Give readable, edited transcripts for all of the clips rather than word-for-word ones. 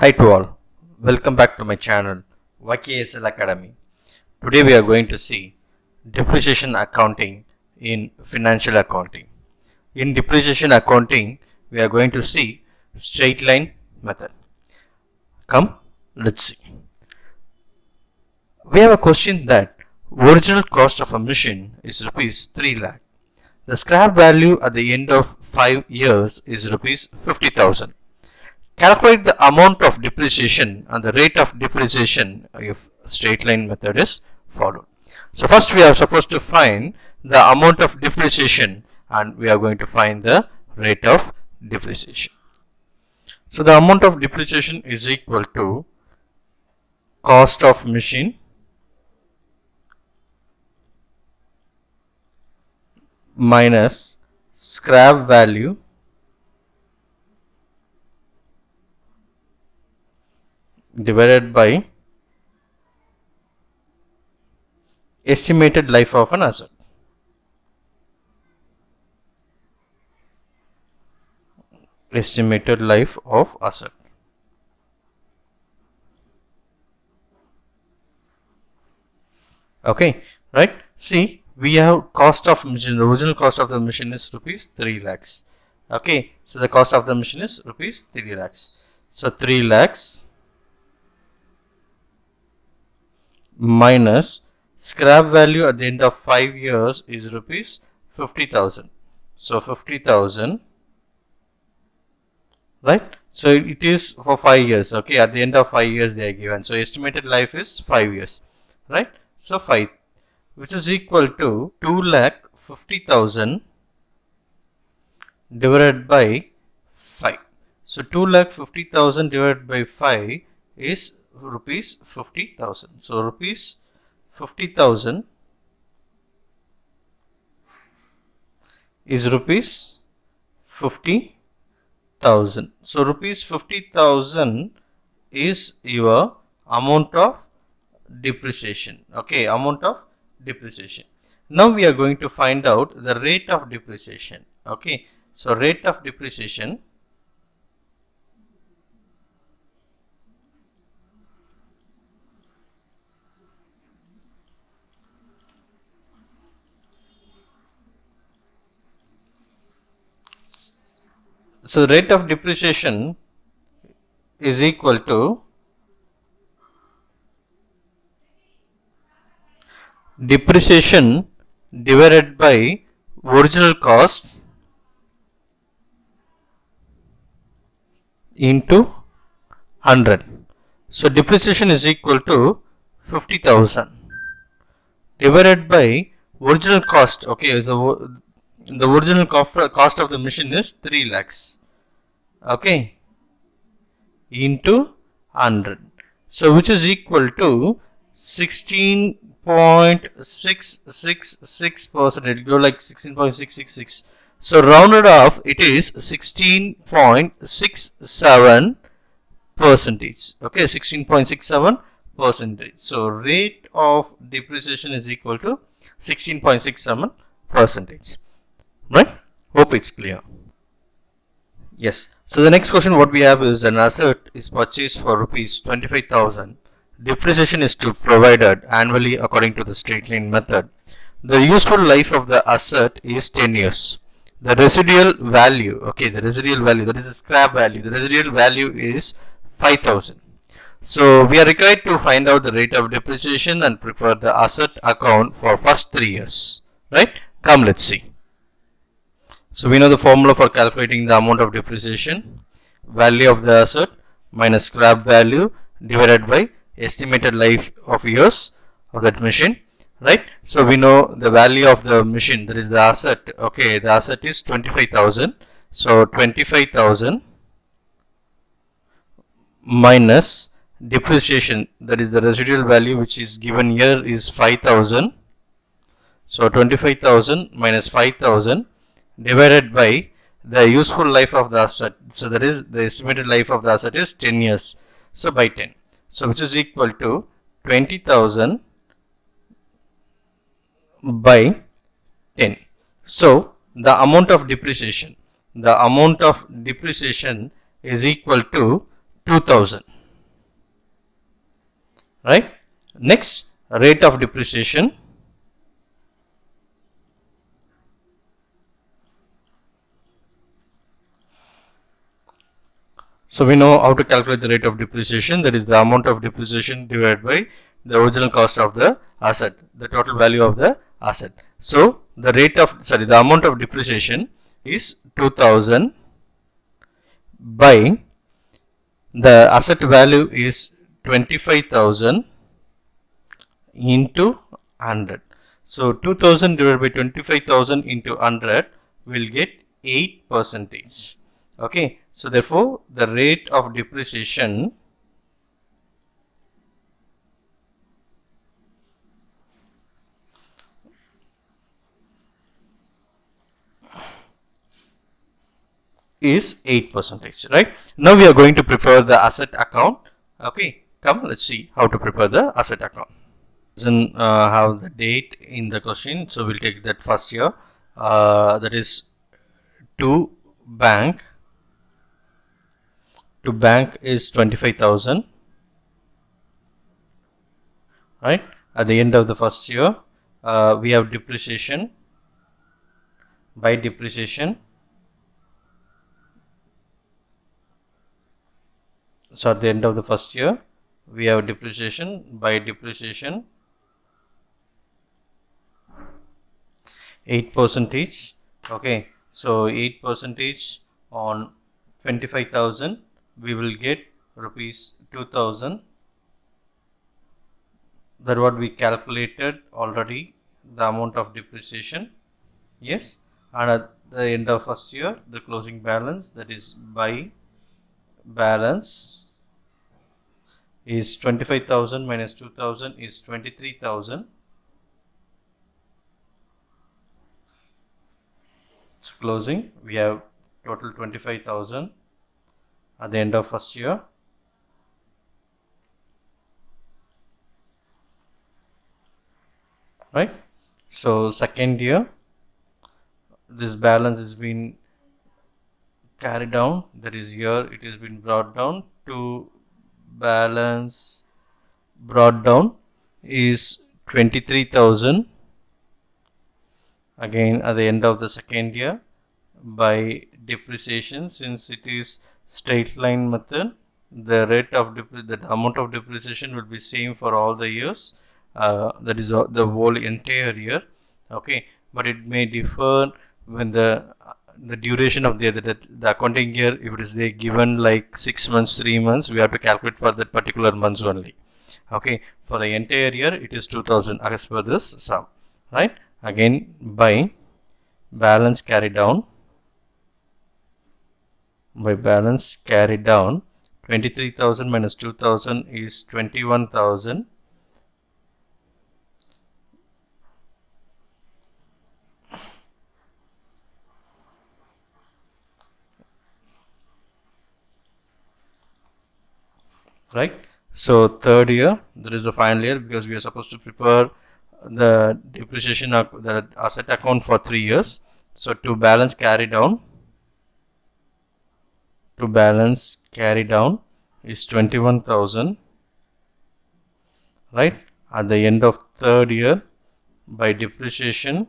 Hi to all, welcome back to my channel YKSL Academy. Today we are going to see depreciation accounting in financial accounting. In depreciation accounting, we are going to see straight line method. Come, let's see. We have a question that original cost of a machine is rupees 3 lakh. The scrap value at the end of 5 years is rupees 50,000. Calculate the amount of depreciation and the rate of depreciation if straight line method is followed. So first we are supposed to find the amount of depreciation and we are going to find the rate of depreciation. So the amount of depreciation is equal to cost of machine minus scrap value divided by estimated life of an asset. Estimated life of asset. Okay, right? See, we have cost of machine. The original cost of the machine is rupees 3 lakhs. Okay, so the cost of the machine is rupees 3 lakhs. So 3 lakhs minus scrap value at the end of 5 years is rupees 50,000. So 50,000, right? So it is for 5 years. Okay, at the end of 5 years they are given. So estimated life is 5 years, right? So 5, which is equal to 2,50,000 divided by 5. So 2,50,000 divided by 5 is rupees 50,000. So rupees 50,000 is rupees 50,000. So rupees 50,000 is your amount of depreciation. Okay, amount of depreciation. Now we are going to find out the rate of depreciation. Okay, so rate of depreciation So the rate of depreciation is equal to depreciation divided by original cost into 100. So depreciation is equal to 50,000 divided by original cost. Okay, so the original cost of the machine is 3 lakhs. Okay, into 100. So which is equal to 16.666%. It go like 16.666. So rounded off, it is 16.67 percentage. Okay, 16.67 percentage. So rate of depreciation is equal to 16.67 percentage. Right? Hope it's clear. Yes. So the next question what we have is an asset is purchased for rupees 25,000. Depreciation is to provided annually according to the straight line method. The useful life of the asset is 10 years. The residual value, okay, the residual value, that is the scrap value, the residual value is 5,000. So we are required to find out the rate of depreciation and prepare the asset account for first 3 years. Right? Come, let's see. So we know the formula for calculating the amount of depreciation. Value of the asset minus scrap value divided by estimated life of years of that machine. Right? So we know the value of the machine, that is the asset. Okay, the asset is 25,000. So 25,000 minus depreciation, that is the residual value which is given here is 5,000. So 25,000 minus 5,000 divided by the useful life of the asset. So that is the estimated life of the asset is 10 years. So by 10. So which is equal to 20,000 by 10. So the amount of depreciation is equal to 2,000. right? Next, rate of depreciation. So we know how to calculate the rate of depreciation, that is the amount of depreciation divided by the original cost of the asset, the total value of the asset. So the the amount of depreciation is 2000 by the asset value is 25,000 into 100. So 2000 divided by 25,000 into 100 will get 8%. Okay, so therefore the rate of depreciation is 8%, right? Now we are going to prepare the asset account. Okay, come, let's see how to prepare the asset account. Doesn't have the date in the question, so we'll take that first year. That is to bank. To bank is 25,000, right? At the end of the first year, we have depreciation. By depreciation, so at the end of the first year, we have depreciation. By depreciation, 8%. Okay, so 8% on 25,000, we will get rupees 2,000. That what we calculated already, the amount of depreciation. Yes, and at the end of first year, the closing balance, that is by balance, is 25,000 minus 2,000 is 23,000. So closing, we have total 25,000 at the end of first year. Right? So second year, this balance has been carried down, that is here it has been brought down to balance brought down is 23,000 again at the end of the second year. By depreciation, since it is straight line method, the rate of the amount of depreciation will be same for all the years, that is the whole entire year. Okay, but it may differ when the duration of the accounting year, if it is they given like 6 months, 3 months, we have to calculate for that particular months only. Okay, for the entire year it is 2,000 as per this sum, right? Again, by balance carried down, by balance carried down, 23,000 minus 2,000 is 21,000. Right? So third year, that is the final year, because we are supposed to prepare the depreciation of the asset account for 3 years. So to balance carry down, is 21,000, right? At the end of third year, by depreciation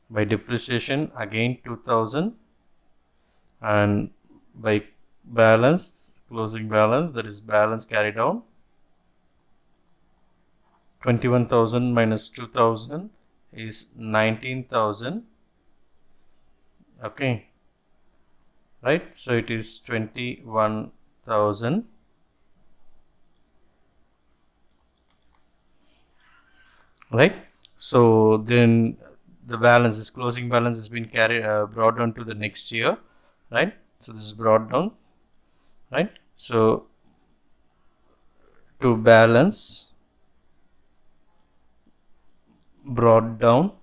again 2,000, and by balance, closing balance, that is balance carried down, 21,000 minus 2,000 is 19,000. Okay, right? So it is 21,000. Right? So then the balance, this closing balance has been brought down to the next year, right? So this is brought down, right? So to balance brought down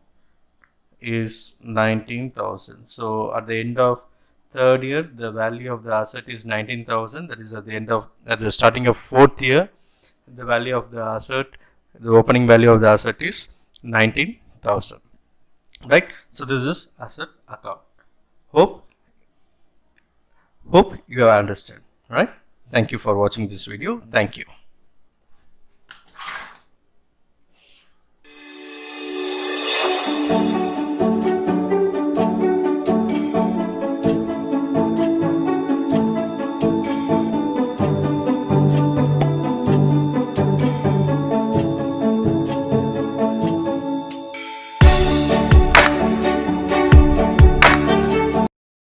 is 19,000. So at the end of third year, the value of the asset is 19,000. That is at the starting of fourth year, the value of the asset, the opening value of the asset is 19,000. Right? So this is asset account. Hope you understand. Right? Thank you for watching this video. Thank you.